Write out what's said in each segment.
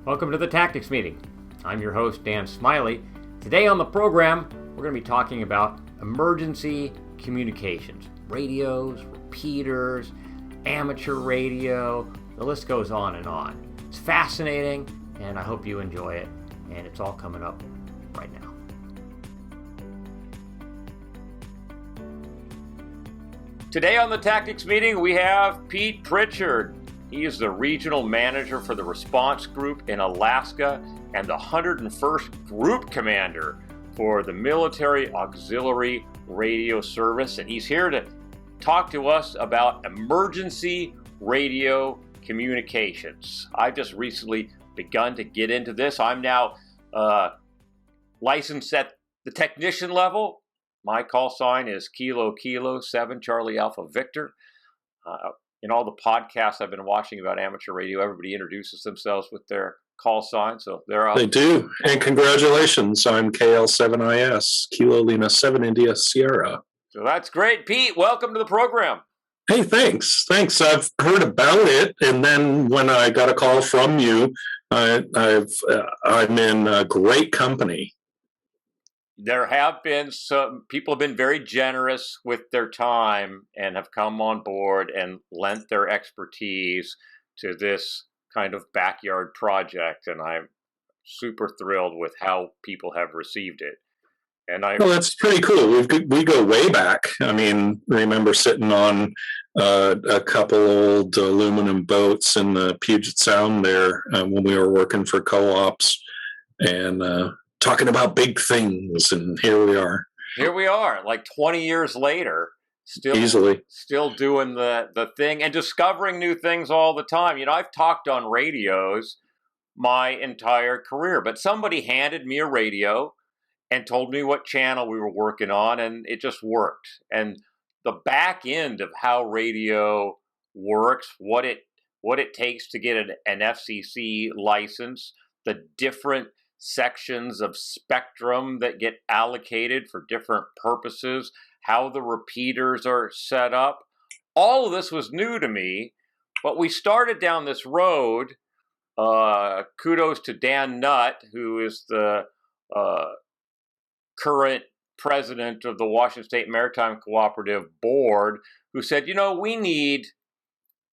Welcome to the Tactics Meeting. I'm your host, Dan Smiley. Today on the program, we're going to be talking about emergency communications, radios, repeaters, amateur radio, the list goes on and on. It's fascinating, and I hope you enjoy it, and it's all coming up right now. Today on the Tactics Meeting, we have Pete Pritchard. He is the regional manager for the response group in Alaska and the 101st Group Commander for the Military Auxiliary Radio Service. And he's here to talk to us about emergency radio communications. I've just recently begun to get into this. I'm now licensed at the technician level. My call sign is Kilo 7 Charlie Alpha Victor. In all the podcasts I've been watching about amateur radio, everybody introduces themselves with their call sign. So they do. And congratulations. I'm KL7IS, Kilo Lima 7 India Sierra. So that's great. Pete, welcome to the program. Hey, thanks. I've heard about it. And then when I got a call from you, I'm in great company. There have been some people have been very generous with their time and have come on board and lent their expertise to this kind of backyard project. And I'm super thrilled with how people have received it. And well, that's pretty cool. We go way back. I mean, remember sitting on a couple old aluminum boats in the Puget Sound there when we were working for co-ops and talking about big things, and here we are like 20 years later, still doing the thing and discovering new things all the time. You know, I've talked on radios my entire career, but somebody handed me a radio and told me what channel we were working on, and it just worked. And the back end of how radio works, what it takes to get an FCC license, the different sections of spectrum that get allocated for different purposes, how the repeaters are set up. All of this was new to me, but we started down this road. Kudos to Dan Nutt, who is the current president of the Washington State Maritime Cooperative Board, who said, you know, we need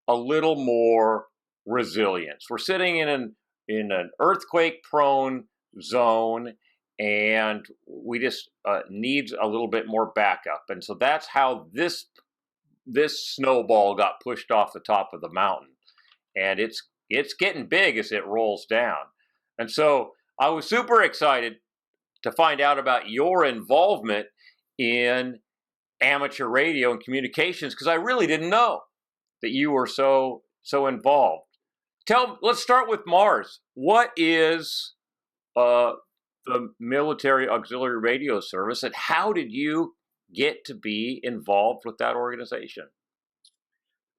a little more resilience. We're sitting in an earthquake-prone zone, and we just needs a little bit more backup. And so that's how this snowball got pushed off the top of the mountain, and it's getting big as it rolls down. And so I was super excited to find out about your involvement in amateur radio and communications, because I really didn't know that you were so involved. Let's start with MARS. What is the Military Auxiliary Radio Service, and how did you get to be involved with that organization?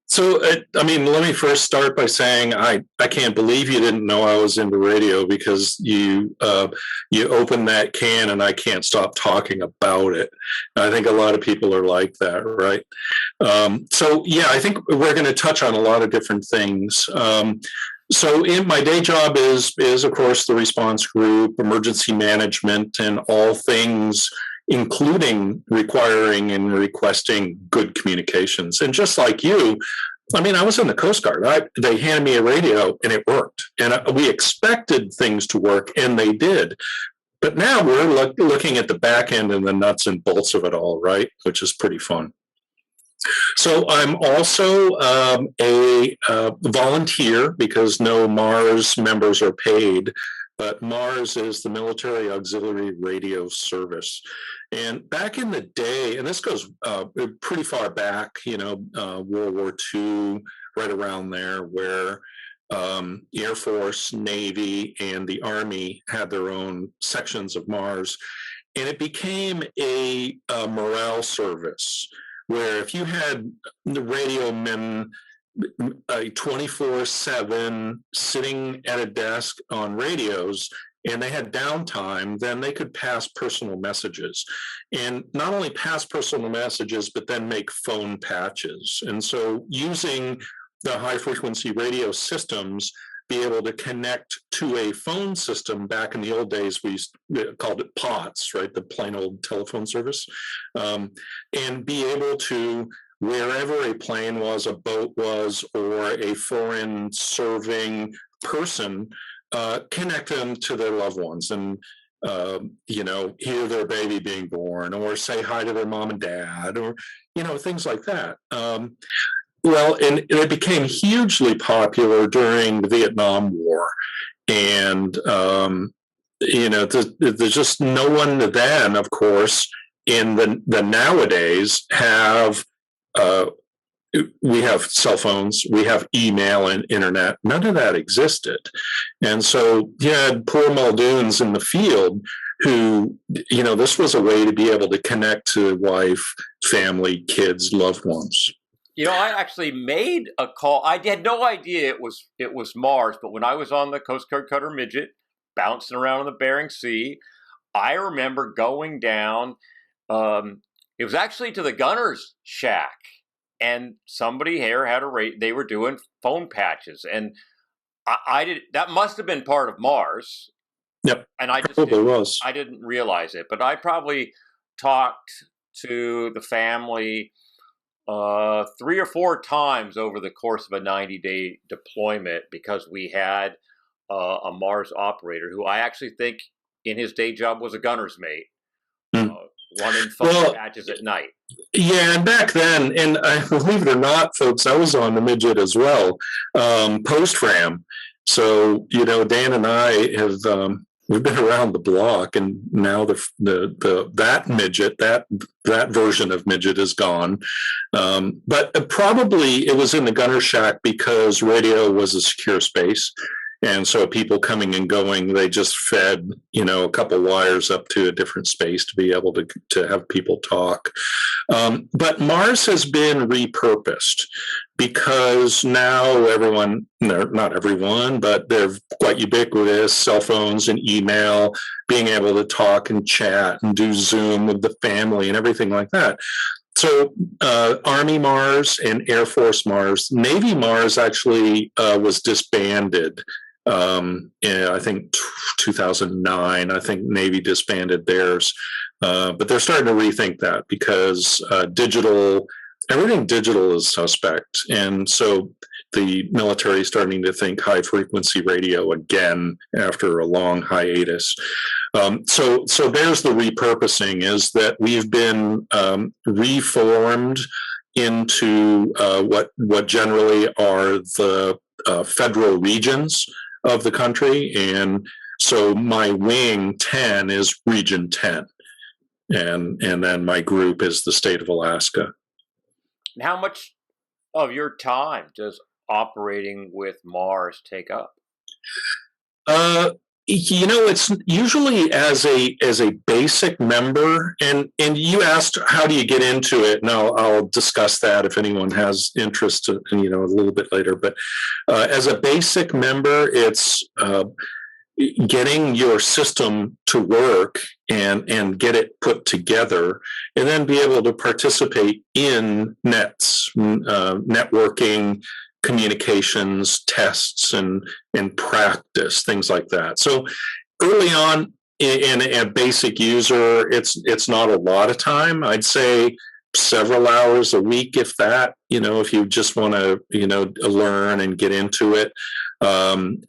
So, let me first start by saying I can't believe you didn't know I was into radio, because you opened that can and I can't stop talking about it. I think a lot of people are like that, right? I think we're going to touch on a lot of different things. So in my day job is of course the response group, emergency management, and all things including requiring and requesting good communications. And just like you, I was in the Coast Guard. They handed me a radio and it worked. And we expected things to work, and they did. But now we're looking at the back end and the nuts and bolts of it all, right? Which is pretty fun. So I'm also a volunteer, because no MARS members are paid, but MARS is the Military Auxiliary Radio Service. And back in the day, and this goes pretty far back, World War II, right around there, where Air Force, Navy, and the Army had their own sections of MARS. And it became a morale service, where if you had the radio men 24/7 sitting at a desk on radios, and they had downtime, then they could pass personal messages. And not only pass personal messages, but then make phone patches. And so using the high frequency radio systems, be able to connect to a phone system. Back in the old days, we called it POTS, right? The plain old telephone service, and be able to, wherever a plane was, a boat was, or a foreign serving person, connect them to their loved ones and, hear their baby being born, or say hi to their mom and dad, or, things like that. Well, and it became hugely popular during the Vietnam War. And, there's just no one then, of course, in the nowadays have, we have cell phones, we have email and internet. None of that existed. And so you had poor Muldoons in the field who, this was a way to be able to connect to wife, family, kids, loved ones. I actually made a call. I had no idea it was Mars, but when I was on the Coast Guard Cutter Midget, bouncing around in the Bering Sea, I remember going down. It was actually to the gunner's shack, and somebody here had they were doing phone patches, and I did. That must have been part of Mars. Yep, and I just I didn't realize it, but I probably talked to the family 3 or 4 times over the course of a 90-day deployment, because we had a Mars operator who I actually think in his day job was a gunner's mate, running phone patches at night. Yeah, and back then, and believe it or not, folks, I was on the midget as well, post-ram. So, Dan and I have we've been around the block, and now that midget, that version of midget is gone. But probably it was in the gunner shack because radio was a secure space. And so people coming and going, they just fed, a couple wires up to a different space to be able to have people talk. But Mars has been repurposed because now everyone, not everyone, but they're quite ubiquitous, cell phones and email, being able to talk and chat and do Zoom with the family and everything like that. So Army Mars and Air Force Mars, Navy Mars actually was disbanded. I think 2009, I think Navy disbanded theirs, but they're starting to rethink that because everything digital is suspect. And so the military is starting to think high frequency radio again after a long hiatus. So there's the repurposing, is that we've been reformed into what generally are the federal regions of the country. And so my wing 10 is region 10. And then my group is the state of Alaska. And how much of your time does operating with Mars take up? It's usually as a basic member, and you asked how do you get into it, and I'll discuss that if anyone has interest, a little bit later. But as a basic member, it's getting your system to work and get it put together, and then be able to participate in nets, networking, communications, tests, and practice, things like that. So early on in a basic user, it's not a lot of time. I'd say several hours a week, if that, if you just want to, learn and get into it.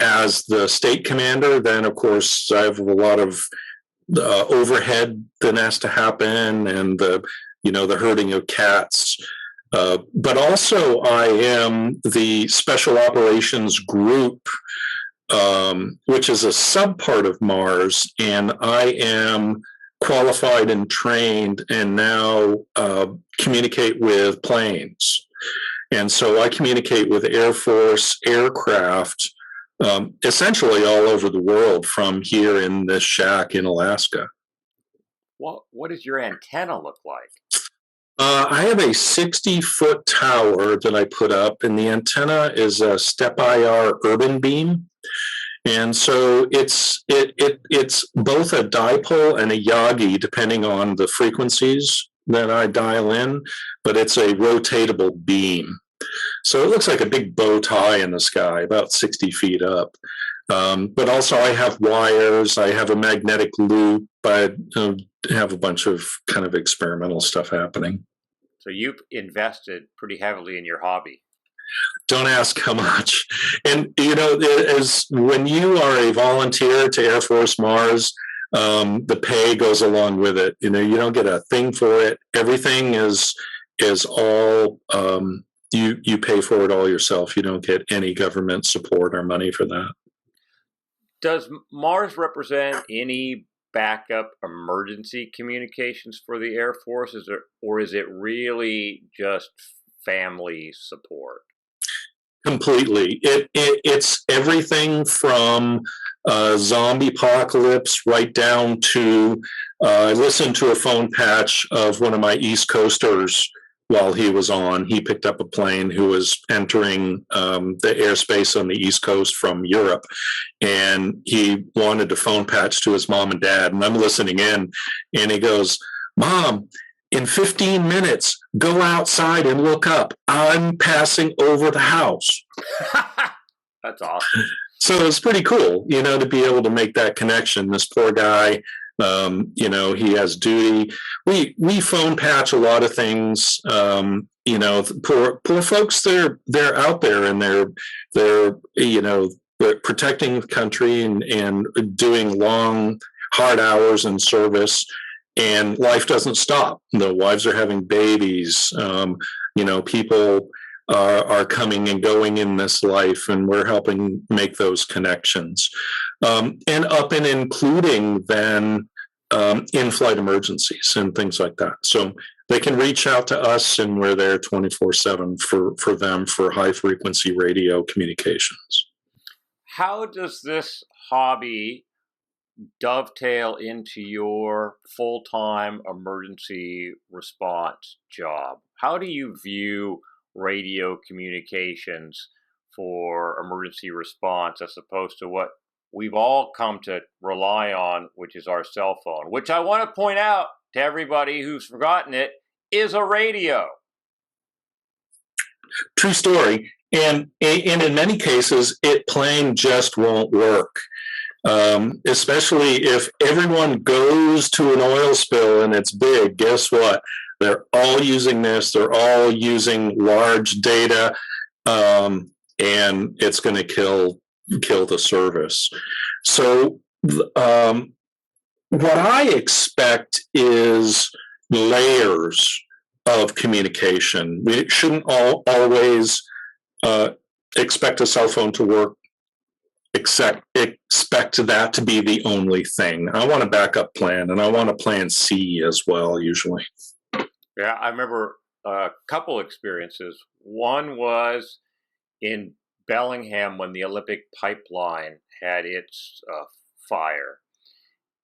As the state commander, then of course I have a lot of overhead that has to happen, and the herding of cats. But also I am the Special Operations Group, which is a subpart of Mars, and I am qualified and trained and now communicate with planes. And so I communicate with Air Force aircraft essentially all over the world from here in this shack in Alaska. What does your antenna look like? I have a 60-foot tower that I put up, and the antenna is a step-IR urban beam. And so it's both a dipole and a Yagi, depending on the frequencies that I dial in, but it's a rotatable beam. So it looks like a big bow tie in the sky, about 60 feet up. But also I have wires, I have a magnetic loop, I have a bunch of kind of experimental stuff happening. So you've invested pretty heavily in your hobby. Don't ask how much. And, as when you are a volunteer to Air Force Mars, the pay goes along with it. You don't get a thing for it. Everything is all, you pay for it all yourself. You don't get any government support or money for that. Does Mars represent any backup emergency communications for the Air Force? Or is it really just family support? Completely. It's everything from zombie apocalypse right down to I listened to a phone patch of one of my East Coasters while he was on. He picked up a plane who was entering the airspace on the East Coast from Europe, and he wanted to phone patch to his mom and dad. And I'm listening in, and he goes, "Mom, in 15 minutes, go outside and look up. I'm passing over the house." That's awesome. So it's pretty cool, to be able to make that connection. This poor guy, he has duty. We phone patch a lot of things. Poor folks, they're out there and they're protecting the country and doing long, hard hours in service. And life doesn't stop. The wives are having babies. People are coming and going in this life, and we're helping make those connections. And up and including then in-flight emergencies and things like that. So they can reach out to us, and we're there 24/7 for them for high-frequency radio communications. How does this hobby dovetail into your full-time emergency response job? How do you view radio communications for emergency response as opposed to what we've all come to rely on, which is our cell phone, which I want to point out to everybody who's forgotten it, is a radio? True story. And in many cases, it plain just won't work. Especially if everyone goes to an oil spill and it's big, guess what? They're all using this. They're all using large data, and it's going to kill the service. So what I expect is layers of communication. We shouldn't always expect a cell phone to work. Expect that to be the only thing. I want a backup plan, and I want a plan C as well, usually. Yeah, I remember a couple experiences. One was in Bellingham when the Olympic pipeline had its fire,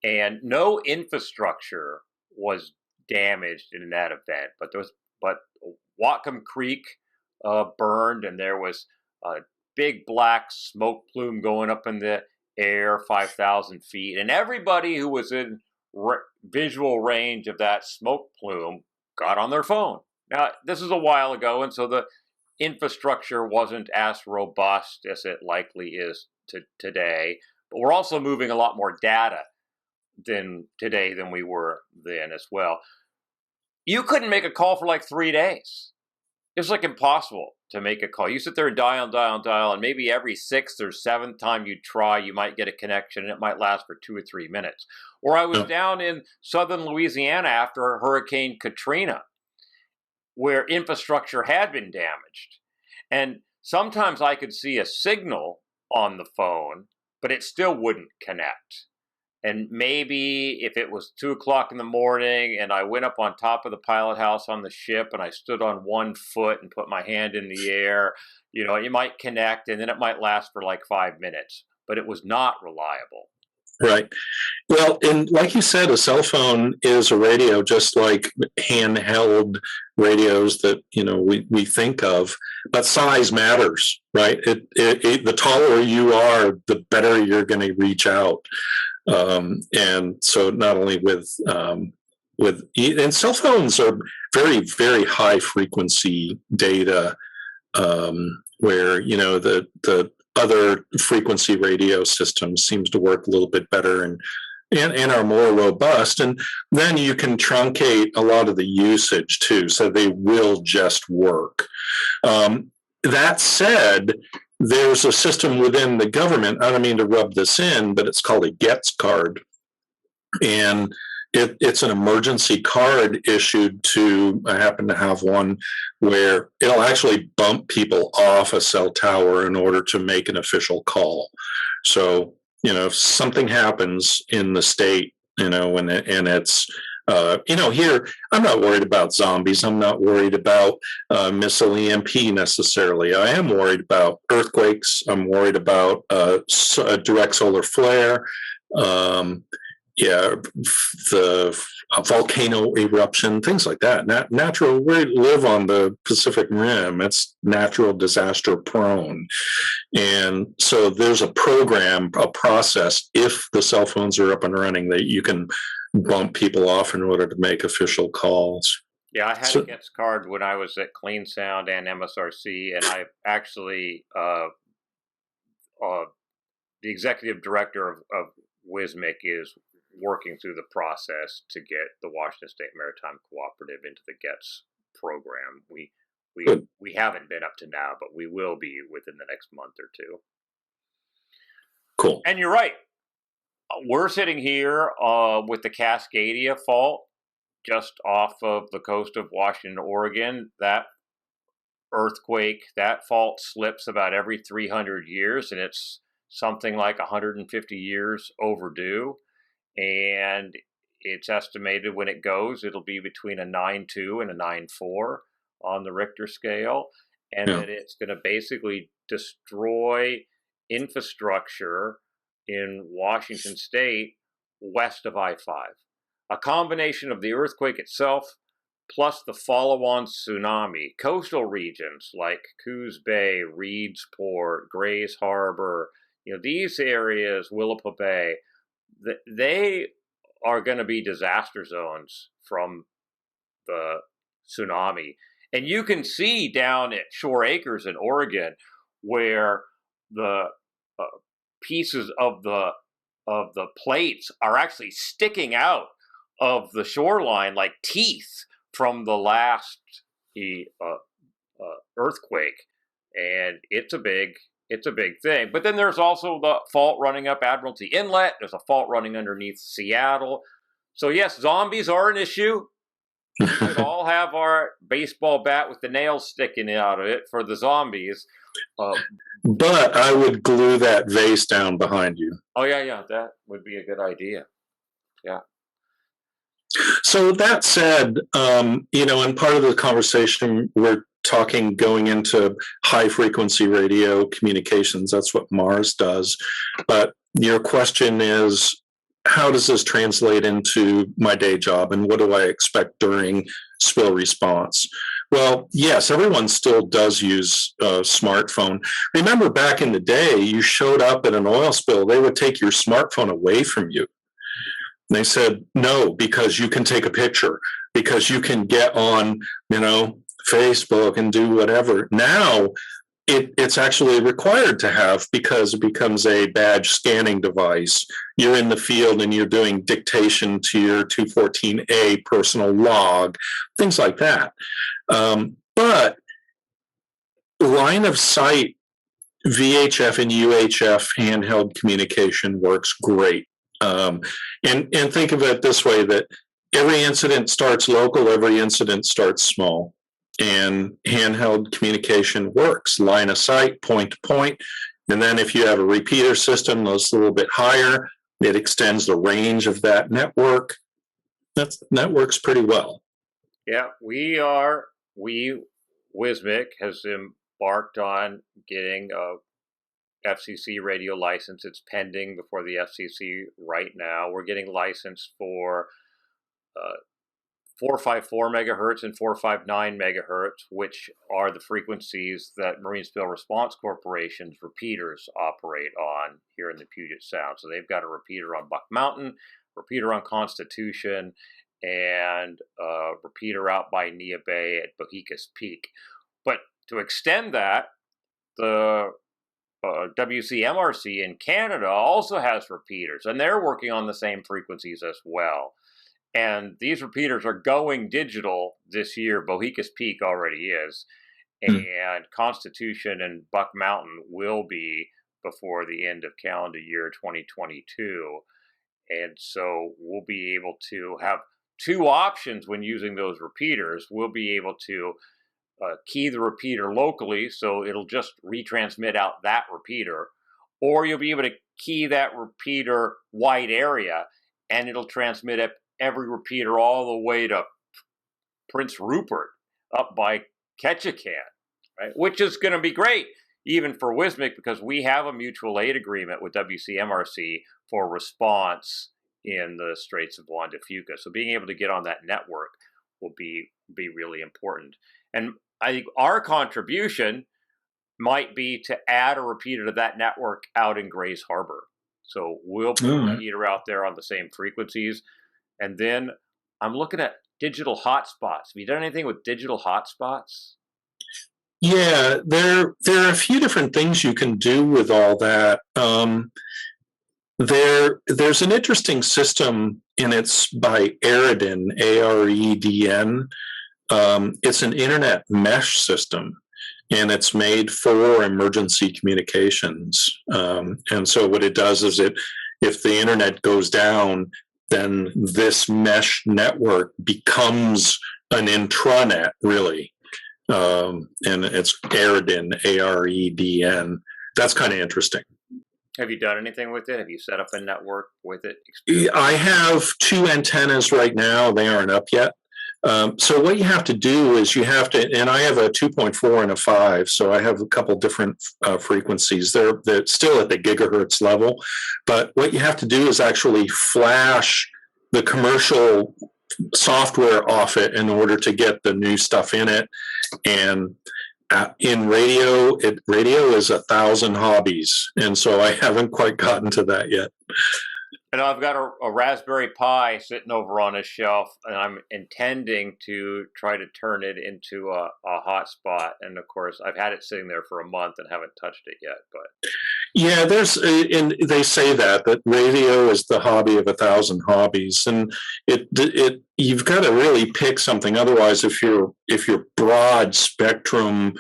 and no infrastructure was damaged in that event. But Whatcom Creek burned, and there was big black smoke plume going up in the air 5,000 feet. And everybody who was in visual range of that smoke plume got on their phone. Now, this is a while ago, and so the infrastructure wasn't as robust as it likely is today. But we're also moving a lot more data today than we were then as well. You couldn't make a call for like 3 days. It's like impossible to make a call. You sit there and dial, and maybe every 6th or 7th time you try, you might get a connection, and it might last for 2 or 3 minutes. Or I was down in southern Louisiana after Hurricane Katrina, where infrastructure had been damaged. And sometimes I could see a signal on the phone, but it still wouldn't connect. And maybe if it was 2 o'clock in the morning and I went up on top of the pilot house on the ship and I stood on one foot and put my hand in the air, it might connect, and then it might last for like 5 minutes, but it was not reliable. Right. Well, and like you said, a cell phone is a radio, just like handheld radios that we think of. But size matters, right? The taller you are, the better you're going to reach out. And so, not only and cell phones are very, very high frequency data where the other frequency radio systems seems to work a little bit better and are more robust. And then you can truncate a lot of the usage too, so they will just work. That said, there's a system within the government. I don't mean to rub this in, but it's called a GETS card. And it's an emergency card issued to, I happen to have one where it'll actually bump people off a cell tower in order to make an official call. So, if something happens in the state, and it's, here, I'm not worried about zombies. I'm not worried about missile EMP necessarily. I am worried about earthquakes. I'm worried about a direct solar flare. The volcano eruption, things like that. Natural, we live on the Pacific Rim. It's natural disaster prone. And so there's a program, a process, if the cell phones are up and running, that you can bump people off in order to make official calls. Yeah, I had a GETS card when I was at Clean Sound and MSRC, and I actually, the executive director of WSMIC is working through the process to get the Washington State Maritime Cooperative into the GETS program. We haven't been up to now, but we will be within the next month or two. Cool. And you're right. We're sitting here with the Cascadia Fault just off of the coast of Washington, Oregon. That earthquake, that fault slips about every 300 years, and it's something like 150 years overdue. And it's estimated when it goes, it'll be between a 9.2 and a 9.4 on the Richter scale, and that it's going to basically destroy infrastructure in Washington State west of I-5. A combination of the earthquake itself plus the follow-on tsunami. Coastal regions like Coos Bay, Reedsport, Grays Harbor, these areas, Willapa Bay, they are going to be disaster zones from the tsunami. And you can see down at Shore Acres in Oregon where the pieces of the plates are actually sticking out of the shoreline like teeth from the last earthquake. And it's a big thing. But then there's also the fault running up Admiralty Inlet. There's a fault running underneath Seattle. So yes, zombies are an issue. We should all have our baseball bat with the nails sticking out of it for the zombies. But I would glue that vase down behind you. Oh, yeah. That would be a good idea. Yeah. So that said, in part of the conversation, we're talking going into high frequency radio communications. That's what MARS does. But your question is, how does this translate into my day job, and what do I expect during spill response? Well, yes, everyone still does use a smartphone. Remember back in the day, you showed up at an oil spill, they would take your smartphone away from you. They said, no, because you can take a picture, because you can get on, Facebook and do whatever. Now, it's actually required to have, because it becomes a badge scanning device. You're in the field and you're doing dictation to your 214A personal log, things like that. But line of sight VHF and UHF handheld communication works great. And think of it this way, that every incident starts local, every incident starts small. And handheld communication works, line of sight, point to point. And then if you have a repeater system that's a little bit higher, it extends the range of that network. That works pretty well. Yeah, WSMIC has embarked on getting a FCC radio license. It's pending before the FCC right now. We're getting licensed for 454 megahertz and 459 megahertz, which are the frequencies that Marine Spill Response Corporation's repeaters operate on here in the Puget Sound. So they've got a repeater on Buck Mountain, repeater on Constitution, and a repeater out by Nia Bay at Bohicas Peak. But to extend that, the WCMRC in Canada also has repeaters, and they're working on the same frequencies as well. And these repeaters are going digital this year. Bohica's Peak already is, and Constitution and Buck Mountain will be before the end of calendar year 2022. And so we'll be able to have two options when using those repeaters. We'll be able to key the repeater locally, so it'll just retransmit out that repeater, or you'll be able to key that repeater wide area, and it'll transmit up every repeater all the way to Prince Rupert up by Ketchikan, right? Which is going to be great, even for WSMIC, because we have a mutual aid agreement with WCMRC for response in the Straits of Juan de Fuca. So being able to get on that network will be really important. And I think our contribution might be to add a repeater to that network out in Grays Harbor. So we'll put a repeater out there on the same frequencies. And then I'm looking at digital hotspots. Have you done anything with digital hotspots? Yeah, there are a few different things you can do with all that. There's an interesting system, and it's by Aredn, Aredn. It's an internet mesh system, and it's made for emergency communications. And so what it does is if the internet goes down, then this mesh network becomes an intranet, really. And it's Aredn, Aredn. That's kind of interesting. Have you done anything with it? Have you set up a network with it? I have 2 antennas right now. They aren't up yet. So what you have to do is you have to, and I have a 2.4 and a 5, so I have a couple different frequencies. They're still at the gigahertz level, but what you have to do is actually flash the commercial software off it in order to get the new stuff in it. And in radio is 1,000 hobbies, and so I haven't quite gotten to that yet. And I've got a Raspberry Pi sitting over on a shelf, and I'm intending to try to turn it into a hotspot. And of course, I've had it sitting there for a month and haven't touched it yet. But yeah, and they say that radio is the hobby of 1,000 hobbies, and you've got to really pick something. Otherwise, if you're broad spectrum,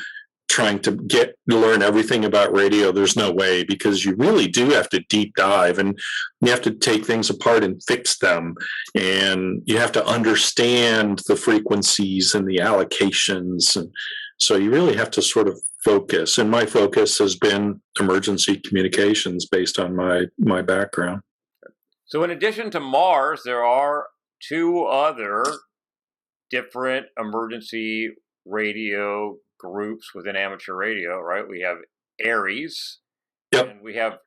trying to learn everything about radio, there's no way, because you really do have to deep dive, and you have to take things apart and fix them, and you have to understand the frequencies and the allocations, and so you really have to sort of focus. And my focus has been emergency communications based on my background. So in addition to MARS, there are 2 other different emergency radio groups within amateur radio, right? We have ARES, yep, and we have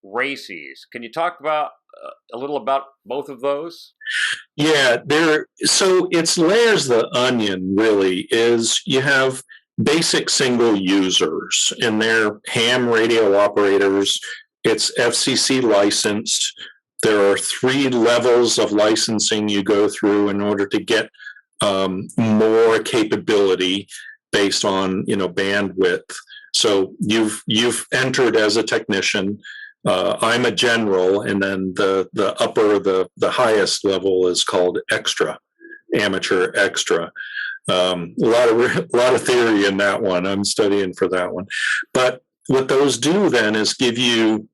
RACES. Can you talk about a little about both of those? Yeah, so it's layers the onion, really. Is you have basic single users, and they're ham radio operators. It's FCC licensed. There are 3 levels of licensing you go through in order to get more capability based on bandwidth. So you've entered as a technician. I'm a general, and then the highest level is called extra, amateur extra. A lot of theory in that one. I'm studying for that one. But what those do then is give you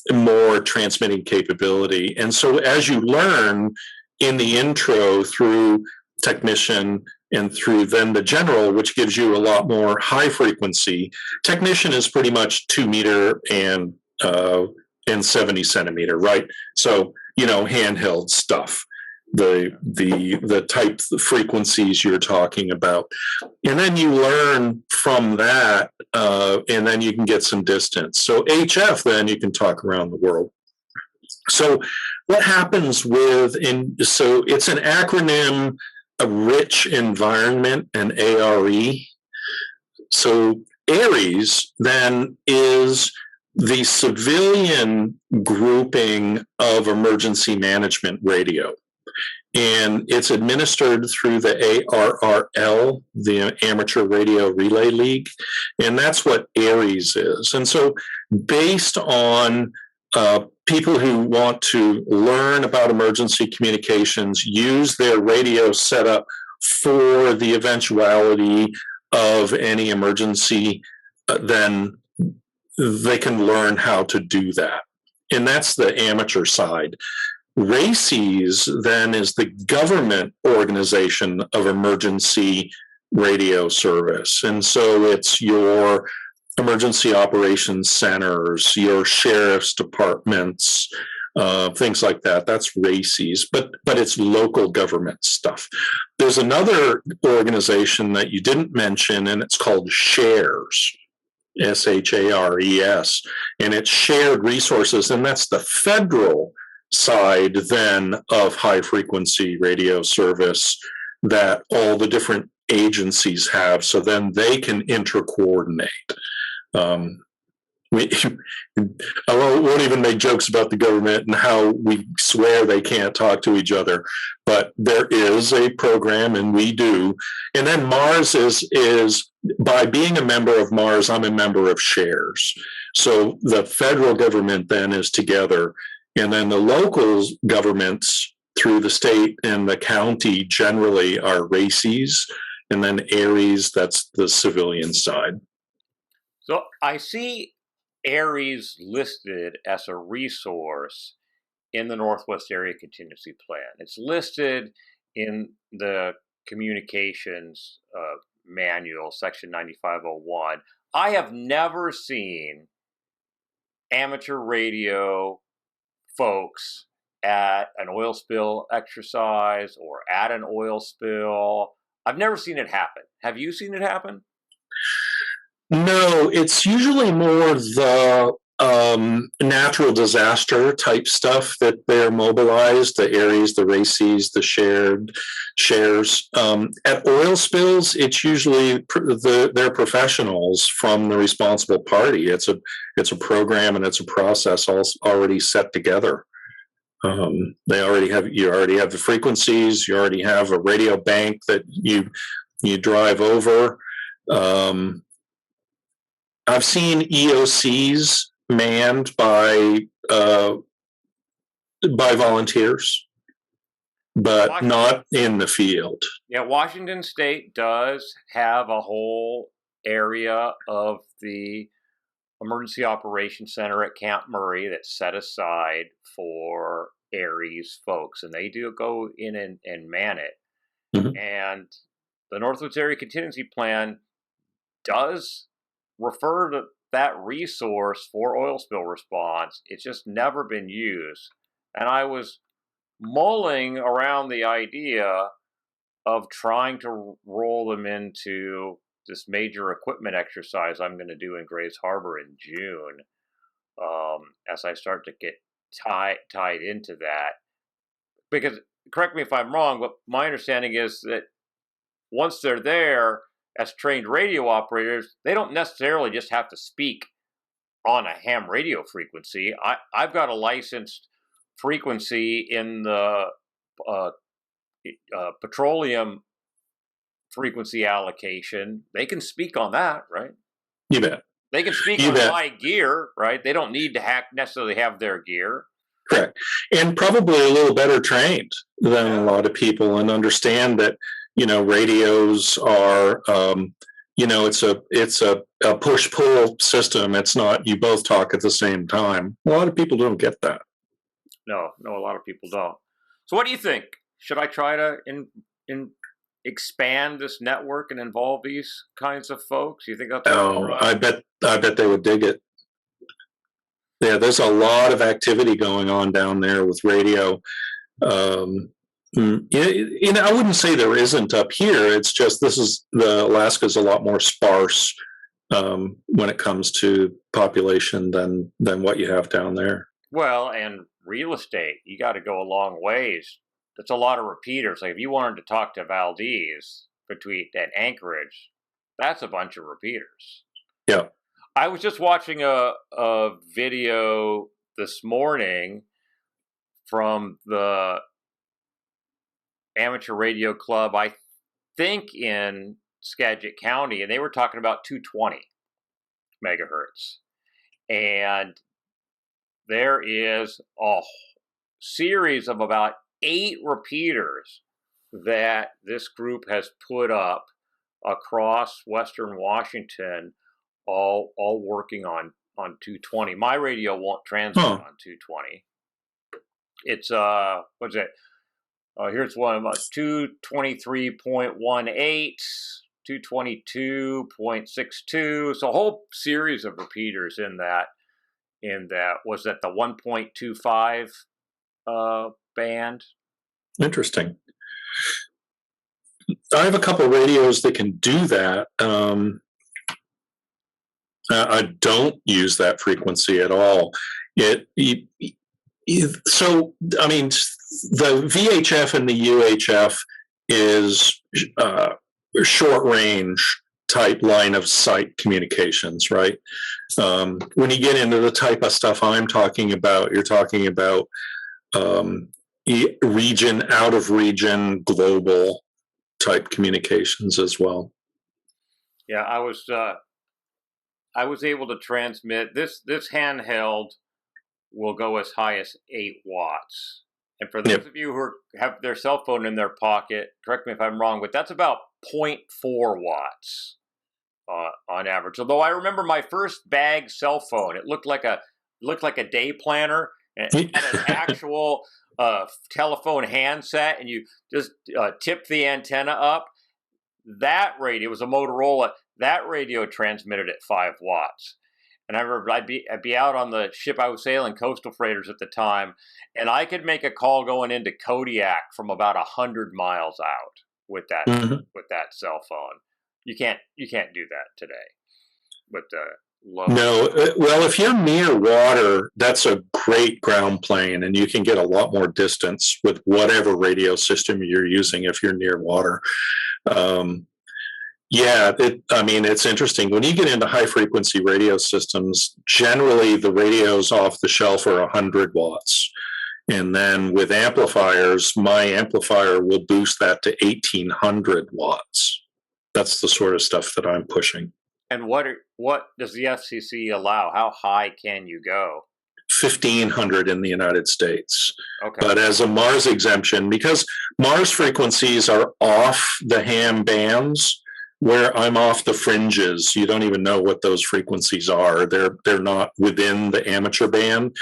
more transmitting capability. And so as you learn in the intro through technician and through then the general, which gives you a lot more high frequency. Technician is pretty much 2 meter and 70 centimeter, right? So, handheld stuff, the type of frequencies you're talking about. And then you learn from that, and then you can get some distance. So HF, then you can talk around the world. So what happens so it's an acronym, a rich environment, and ARE. So ARES then is the civilian grouping of emergency management radio. and it's administered through the ARRL, the Amateur Radio Relay League, and that's what ARES is. And so, based on people who want to learn about emergency communications, use their radio setup for the eventuality of any emergency, then they can learn how to do that. And that's the amateur side. RACES then is the government organization of emergency radio service. And so it's your emergency operations centers, your sheriff's departments, things like that. That's RACES, but it's local government stuff. There's another organization that you didn't mention, and it's called SHARES. SHARES, and it's shared resources, and that's the federal side then of high frequency radio service that all the different agencies have, so then they can intercoordinate. I won't even make jokes about the government and how we swear they can't talk to each other, but there is a program, and we do. And then MARS is by being a member of MARS, I'm a member of SHARES. So the federal government then is together, and then the local governments through the state and the county generally are RACES, and then ARES, that's the civilian side. So I see ARES listed as a resource in the Northwest Area Contingency Plan. It's listed in the communications manual, section 9501. I have never seen amateur radio folks at an oil spill exercise or at an oil spill. I've never seen it happen. Have you seen it happen? No, it's usually more the natural disaster type stuff that they're mobilized, the ARES, the RACES, the shares. At oil spills, it's usually they're professionals from the responsible party. It's a program, and it's a process already set together. You already have the frequencies. You already have a radio bank that you drive over. I've seen EOCs manned by volunteers, but not in the field. Yeah, Washington State does have a whole area of the Emergency Operations Center at Camp Murray that's set aside for ARES folks, and they do go in and man it. Mm-hmm. And the Northwest Area Contingency Plan does refer to that resource for oil spill response. It's just never been used. And I was mulling around the idea of trying to roll them into this major equipment exercise I'm going to do in Grays Harbor in June, as I start to get tied into that. Because, correct me if I'm wrong, but my understanding is that once they're there, as trained radio operators, they don't necessarily just have to speak on a ham radio frequency. I've got a licensed frequency in the petroleum frequency allocation. They can speak on that, right? You bet. They can speak on my gear, right? They don't need to necessarily have their gear. Correct. And probably a little better trained than a lot of people, and understand that, radios are, it's a push-pull system. It's not you both talk at the same time. A lot of people don't get that. No, a lot of people don't. So what do you think? Should I try to expand this network and involve these kinds of folks? You think that's I bet they would dig it. Yeah, there's a lot of activity going on down there with radio. I wouldn't say there isn't up here. It's just Alaska's a lot more sparse when it comes to population than what you have down there. Well, and real estate, you got to go a long ways. That's a lot of repeaters. Like if you wanted to talk to Valdez at Anchorage, that's a bunch of repeaters. Yeah. I was just watching a video this morning from the amateur radio club, I think in Skagit County, and they were talking about 220 megahertz. And there is a series of about 8 repeaters that this group has put up across Western Washington, all working on 220. My radio won't transmit on 220. It's what's it? Here's one about 223.18, 222.62. So a whole series of repeaters in that. Was that the 1.25 band? Interesting. I have a couple of radios that can do that. I don't use that frequency at all. So, I mean, the VHF and the UHF is short range type line of sight communications, right? When you get into the type of stuff I'm talking about, you're talking about region, out of region, global type communications as well. Yeah, I was able to transmit this handheld will go as high as 8 watts. And for those of you who have their cell phone in their pocket, correct me if I'm wrong, but that's about 0.4 watts on average. Although I remember my first bag cell phone, it looked like a day planner, and it had an actual telephone handset, and you just tipped the antenna up. That radio, it was a Motorola, that radio transmitted at 5 watts. And I remember I'd be out on the ship I was sailing, coastal freighters at the time, and I could make a call going into Kodiak from about 100 miles out with that with that cell phone. You can't do that today. But no, well, if you're near water, that's a great ground plane, and you can get a lot more distance with whatever radio system you're using if you're near water. It's interesting. When you get into high frequency radio systems, generally the radios off the shelf are 100 watts. And then with amplifiers, my amplifier will boost that to 1800 watts. That's the sort of stuff that I'm pushing. And what does the FCC allow? How high can you go? 1,500 in the United States. Okay. But as a MARS exemption, because MARS frequencies are off the ham bands, where I'm off the fringes, you don't even know what those frequencies are. They're not within the amateur band,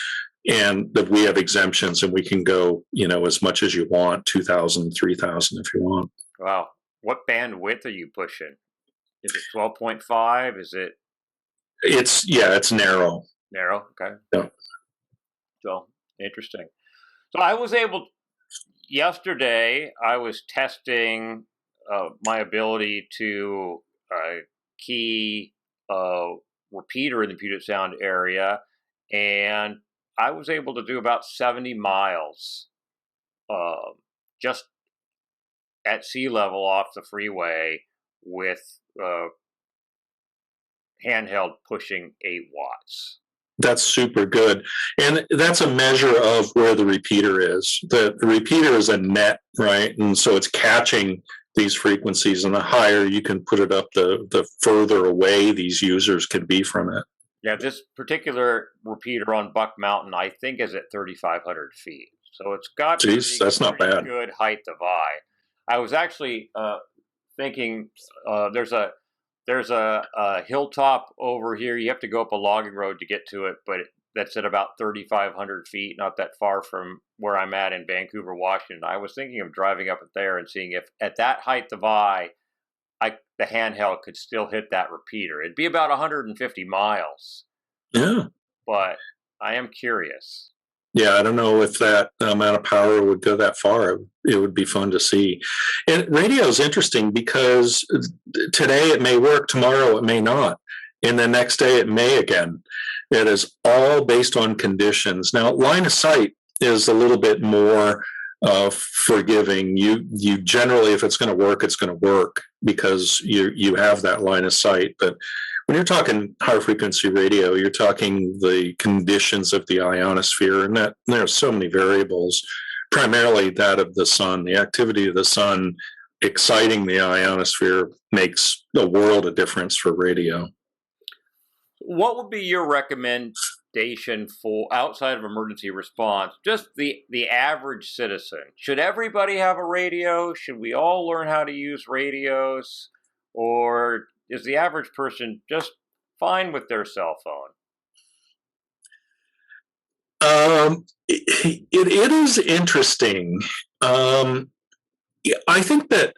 and that we have exemptions, and we can go, as much as you want, 2,000, 3,000 if you want. Wow. What bandwidth are you pushing? Is it 12.5? Is it? It's narrow. Narrow. Okay. Yeah. So interesting. So I was able yesterday. I was testing my ability to key a repeater in the Puget Sound area, and I was able to do about 70 miles just at sea level off the freeway with handheld pushing 8 watts. That's super good. And that's a measure of where the repeater is. The repeater is a net, right? And so it's catching these frequencies, and the higher you can put it up, the further away these users can be from it. Yeah, this particular repeater on Buck Mountain, I think, is at 3,500 feet. So it's got that's not bad. Good height of eye. I was actually thinking there's a hilltop over here. You have to go up a logging road to get to it, but that's at about 3,500 feet, not that far from where I'm at in Vancouver, Washington. I was thinking of driving up there and seeing if at that height of eye, the handheld could still hit that repeater. It'd be about 150 miles. Yeah. But I am curious. Yeah, I don't know if that amount of power would go that far. It would be fun to see. And radio is interesting because today it may work, tomorrow it may not, and the next day it may again. It is all based on conditions. Now, line of sight is a little bit more forgiving. You generally, if it's going to work, it's going to work because you have that line of sight. But when you're talking high frequency radio, you're talking the conditions of the ionosphere, and that there are so many variables primarily that of the sun. The activity of the sun exciting the ionosphere makes a world of difference for radio. What would be your recommendation for outside of emergency response, just the average citizen? Should everybody have a radio? Should we all learn how to use radios? Or is the average person just fine with their cell phone? It is interesting. I think that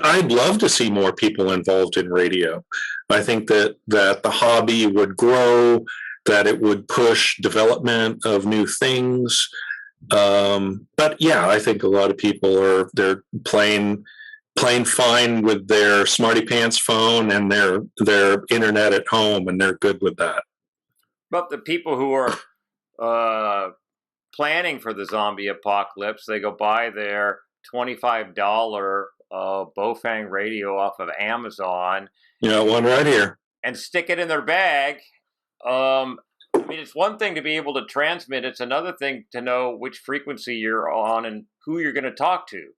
I'd love to see more people involved in radio. I think that the hobby would grow, that it would push development of new things. But yeah, I think a lot of people they're playing fine with their smarty pants phone and their internet at home, and they're good with that. But the people who are planning for the zombie apocalypse, they go buy their $25 Bofang radio off of Amazon. One right here. And stick it in their bag. I mean, it's one thing to be able to transmit. It's another thing to know which frequency you're on and who you're going to talk to.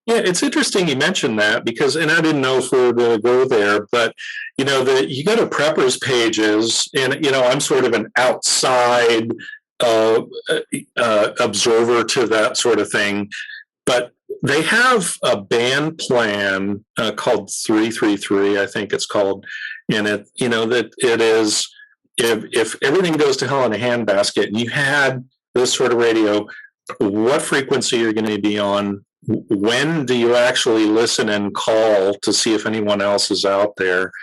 Yeah, it's interesting you mentioned that because, and I didn't know if we were going to go there, but you go to preppers pages, and I'm sort of an outside observer to that sort of thing, but they have a band plan called 333, I think it's called, and it that it is if everything goes to hell in a handbasket, and you had this sort of radio, what frequency you're going to be on. When do you actually listen and call to see if anyone else is out there?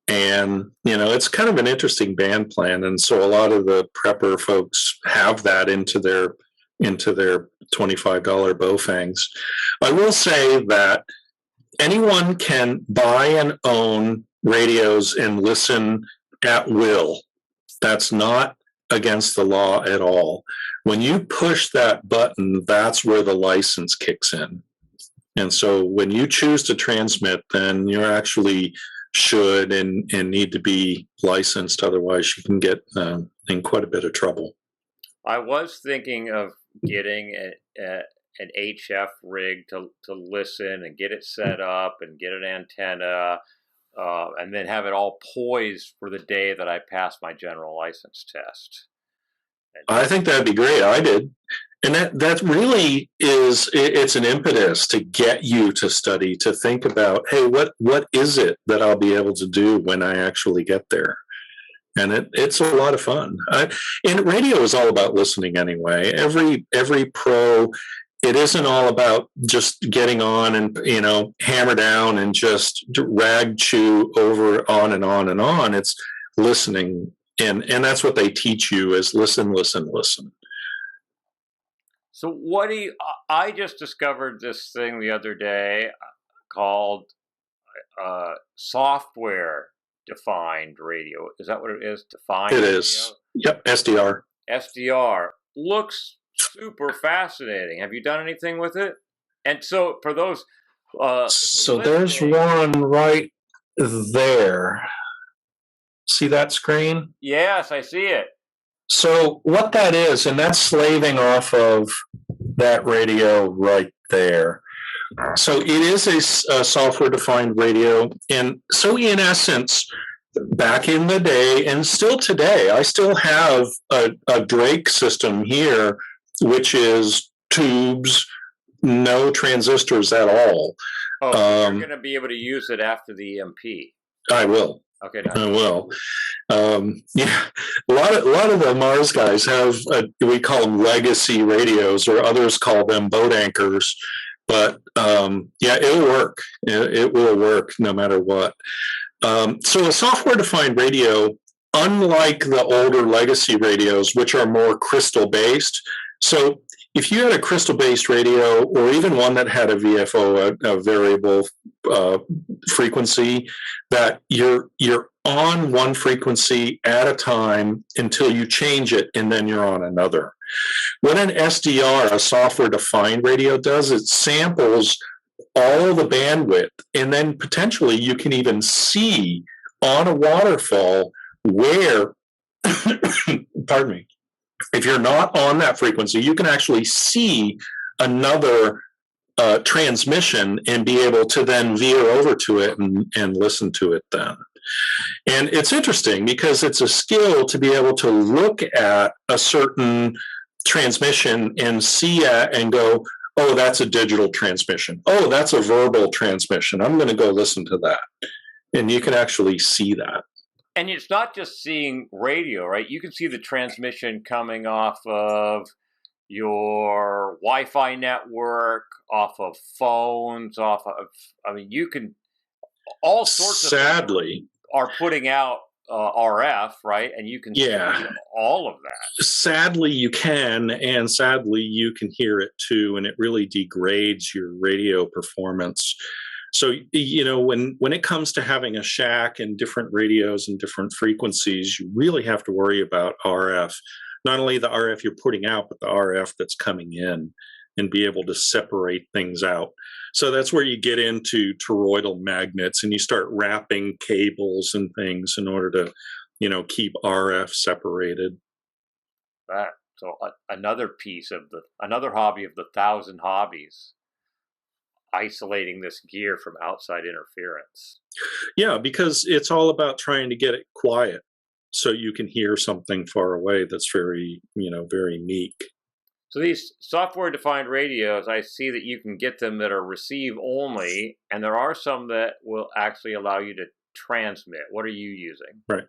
And, it's kind of an interesting band plan. And so a lot of the prepper folks have that into their $25 Bofangs. I will say that anyone can buy and own radios and listen at will. That's not against the law at all. When you push that button, that's where the license kicks in. And so when you choose to transmit, then you actually should and need to be licensed. Otherwise, you can get in quite a bit of trouble. I was thinking of getting an HF rig to listen and get it set up and get an antenna and then have it all poised for the day that I pass my general license test. I think that'd be great. I did. And that really it's an impetus to get you to study, to think about, hey, what is it that I'll be able to do when I actually get there? And it's a lot of fun. And radio is all about listening anyway. Every pro, it isn't all about just getting on and, hammer down and just rag chew over on and on and on. It's listening. And that's what they teach you is listen, listen, listen. So I just discovered this thing the other day called software-defined radio. Is that what it is? Defined It radio? is. Yep, SDR. SDR. Looks super fascinating. Have you done anything with it? And so for those... so there's one right there. See that screen? Yes, I see it. So what that is, and that's slaving off of that radio right there. So it is a software-defined radio. And so in essence, back in the day, and still today, I still have a Drake system here, which is tubes, no transistors at all. Oh, you're going to be able to use it after the EMP. I will. Okay. I will. Yeah, a lot of the Mars guys have we call them legacy radios, or others call them boat anchors. But yeah, it'll work. It will work no matter what. So a software-defined radio, unlike the older legacy radios, which are more crystal-based. So if you had a crystal-based radio, or even one that had a VFO, a variable frequency, that you're on one frequency at a time until you change it, and then you're on another. What an SDR, a software-defined radio, does, it samples all the bandwidth, and then potentially you can even see on a waterfall where, pardon me, If you're not on that frequency, you can actually see another transmission and be able to then veer over to it and listen to it then. And it's interesting because it's a skill to be able to look at a certain transmission and see it and go, oh, that's a digital transmission. Oh, that's a verbal transmission. I'm going to go listen to that. And you can actually see that. And it's not just seeing radio, right? You can see the transmission coming off of your Wi-Fi network, off of phones, you can, all sorts of sadly are putting out RF, right? And you can see all of that. Sadly, you can, and sadly, you can hear it too, and it really degrades your radio performance. So, when it comes to having a shack and different radios and different frequencies, you really have to worry about RF. Not only the RF you're putting out, but the RF that's coming in, and be able to separate things out. So that's where you get into toroidal magnets and you start wrapping cables and things in order to, keep RF separated. So another hobby of the 1,000 hobbies, isolating this gear from outside interference. Yeah, because it's all about trying to get it quiet so you can hear something far away that's very, very meek. So these software-defined radios, I see that you can get them that are receive only, and there are some that will actually allow you to transmit. What are you using? Right.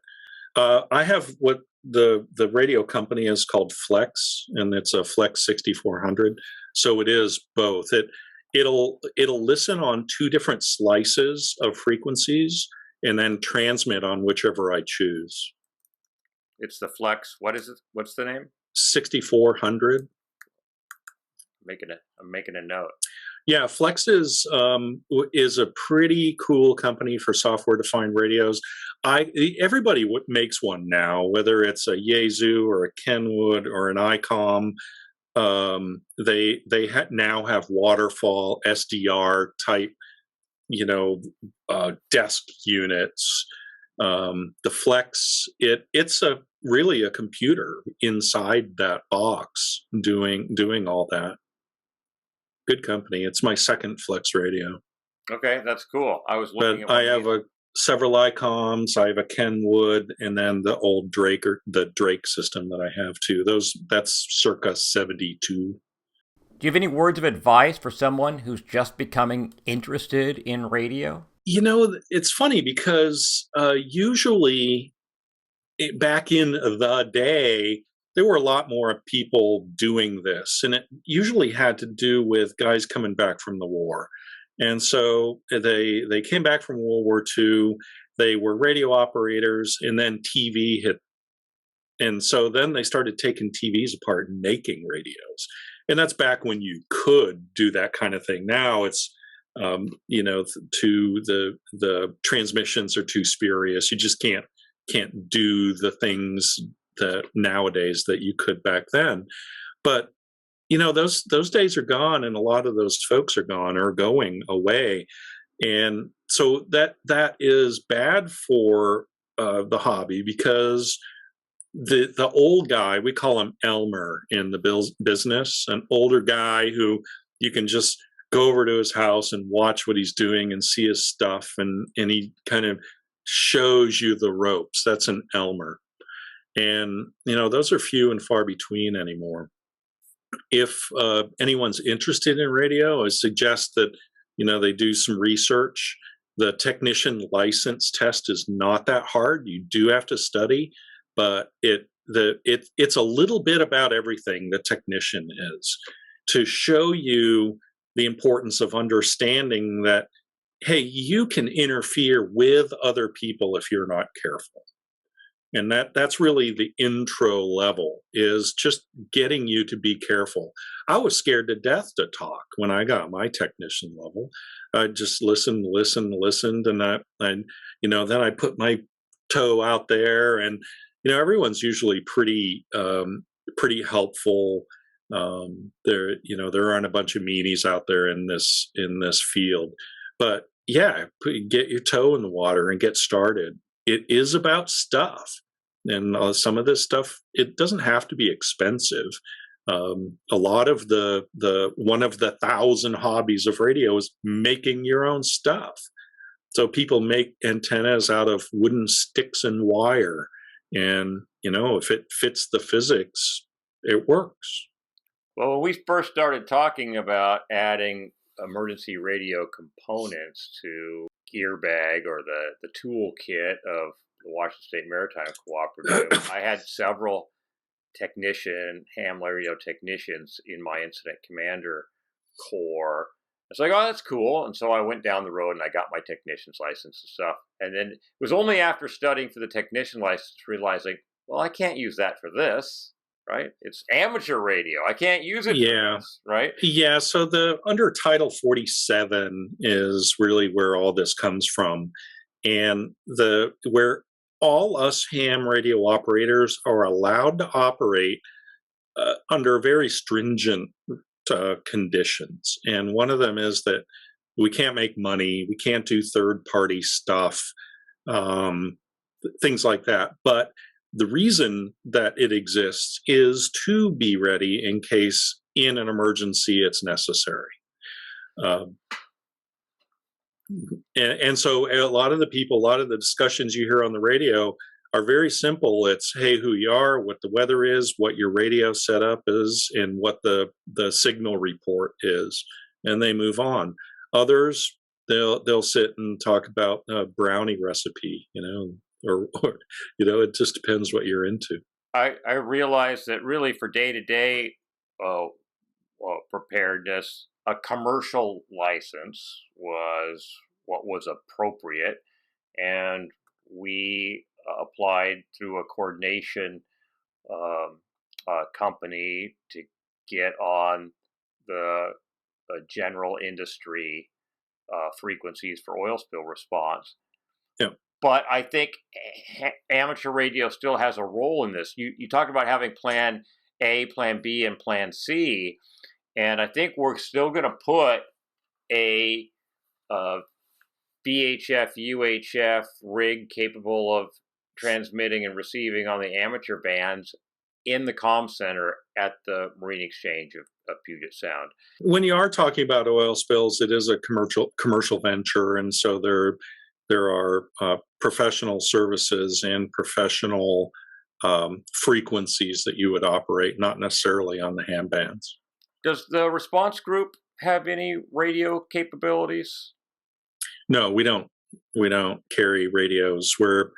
I have what the radio company is called Flex, and it's a Flex 6400. So it is both. It'll listen on two different slices of frequencies and then transmit on whichever I choose. It's the Flex. What is it? What's the name? 6400. I'm making a note. Yeah, Flex is a pretty cool company for software-defined radios. Everybody makes one now, whether it's a Yaesu or a Kenwood or an ICOM. They now have waterfall SDR type, desk units. The Flex, it's really a computer inside that box doing all that. Good company. It's my second Flex radio. Okay, that's cool. I was looking at. I have several ICOMs. I have a Kenwood, and then the old Drake system that I have too. That's circa 72. Do you have any words of advice for someone who's just becoming interested in radio? It's funny because usually back in the day, there were a lot more people doing this, and it usually had to do with guys coming back from the war. And so they came back from World War II, they were radio operators, and then TV hit. And so then they started taking TVs apart and making radios. And that's back when you could do that kind of thing. Now it's, the transmissions are too spurious. You just can't do the things that nowadays that you could back then. But those days are gone, and a lot of those folks are gone or going away, and so that is bad for the hobby, because the old guy, we call him Elmer in the business, an older guy who you can just go over to his house and watch what he's doing and see his stuff, and he kind of shows you the ropes. That's an Elmer. And, those are few and far between anymore. If anyone's interested in radio, I suggest that, they do some research. The technician license test is not that hard. You do have to study, but it's a little bit about everything the technician is, to show you the importance of understanding that, hey, you can interfere with other people if you're not careful. And that's really the intro level, is just getting you to be careful. I was scared to death to talk when I got my technician level. I just listened, and then I put my toe out there, and everyone's usually pretty helpful. There aren't a bunch of meanies out there in this field, but yeah, get your toe in the water and get started. It is about stuff. And some of this stuff, it doesn't have to be expensive. A lot of the one of the 1,000 hobbies of radio is making your own stuff. So people make antennas out of wooden sticks and wire, and if it fits the physics, it works. Well, when we first started talking about adding emergency radio components to gear bag or the toolkit of the Washington State Maritime Cooperative, I had several ham radio technicians in my incident commander corps. It's like, oh, that's cool. And so I went down the road and I got my technician's license and stuff. And then it was only after studying for the technician license realizing, well, I can't use that for this, right? It's amateur radio. I can't use it for this, right? Yeah. So under Title 47 is really where all this comes from. And where all us ham radio operators are allowed to operate under very stringent conditions. And one of them is that we can't make money, we can't do third-party stuff, things like that. But the reason that it exists is to be ready in case in an emergency it's necessary. And so a lot of the discussions you hear on the radio are very simple. It's, hey, who you are, what the weather is, what your radio setup is, and what the signal report is, and they move on. Others, they'll sit and talk about a brownie recipe, or it just depends what you're into. I realized that really for day-to-day preparedness, a commercial license was what was appropriate, and we applied through a coordination company to get on the general industry frequencies for oil spill response. Yeah. But I think amateur radio still has a role in this. You talk about having Plan A, Plan B, and Plan C, and I think we're still going to put a VHF, UHF rig capable of transmitting and receiving on the amateur bands in the comm center at the Marine Exchange of Puget Sound. When you are talking about oil spills, it is a commercial venture, and so there are professional services and professional frequencies that you would operate, not necessarily on the ham bands. Does the response group have any radio capabilities? No, we don't. We don't carry radios. We're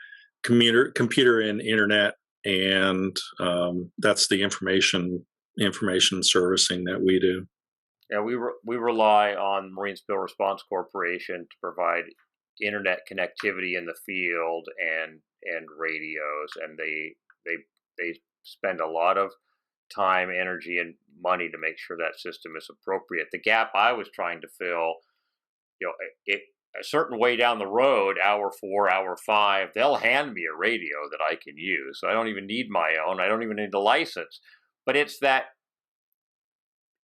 computer and internet, and that's the information servicing that we do. Yeah, we rely on Marine Spill Response Corporation to provide internet connectivity in the field and radios, and they spend a lot of time, energy, and money to make sure that system is appropriate. The gap I was trying to fill, a certain way down the road, hour 4, hour 5, they'll hand me a radio that I can use. So I don't even need my own. I don't even need a license. But it's that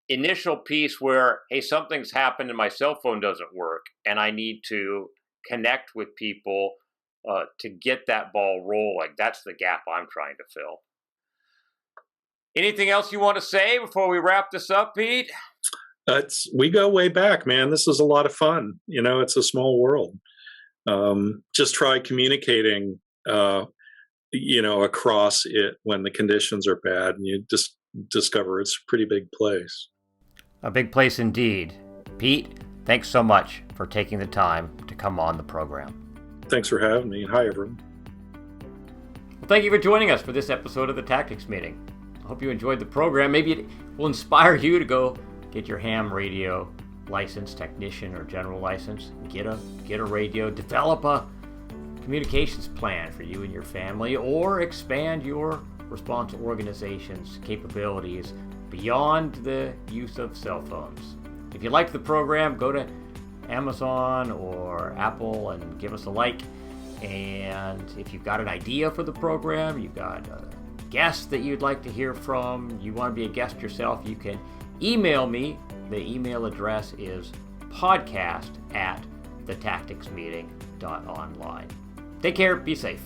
initial piece where, hey, something's happened and my cell phone doesn't work, and I need to connect with people to get that ball rolling. That's the gap I'm trying to fill. Anything else you want to say before we wrap this up, Pete? We go way back, man. This is a lot of fun. It's a small world. Just try communicating, across it when the conditions are bad, and you just discover it's a pretty big place. A big place indeed. Pete, thanks so much for taking the time to come on the program. Thanks for having me. Hi, everyone. Well, thank you for joining us for this episode of the Tactics Meeting. I hope you enjoyed the program. Maybe it will inspire you to go get your ham radio license, technician or general license. Get a radio. Develop a communications plan for you and your family, or expand your response organization's capabilities beyond the use of cell phones. If you liked the program, go to Amazon or Apple and give us a like. And if you've got an idea for the program, you've got a guest that you'd like to hear from, you want to be a guest yourself, you can email me. The email address is podcast@thetacticsmeeting.online. Take care, be safe.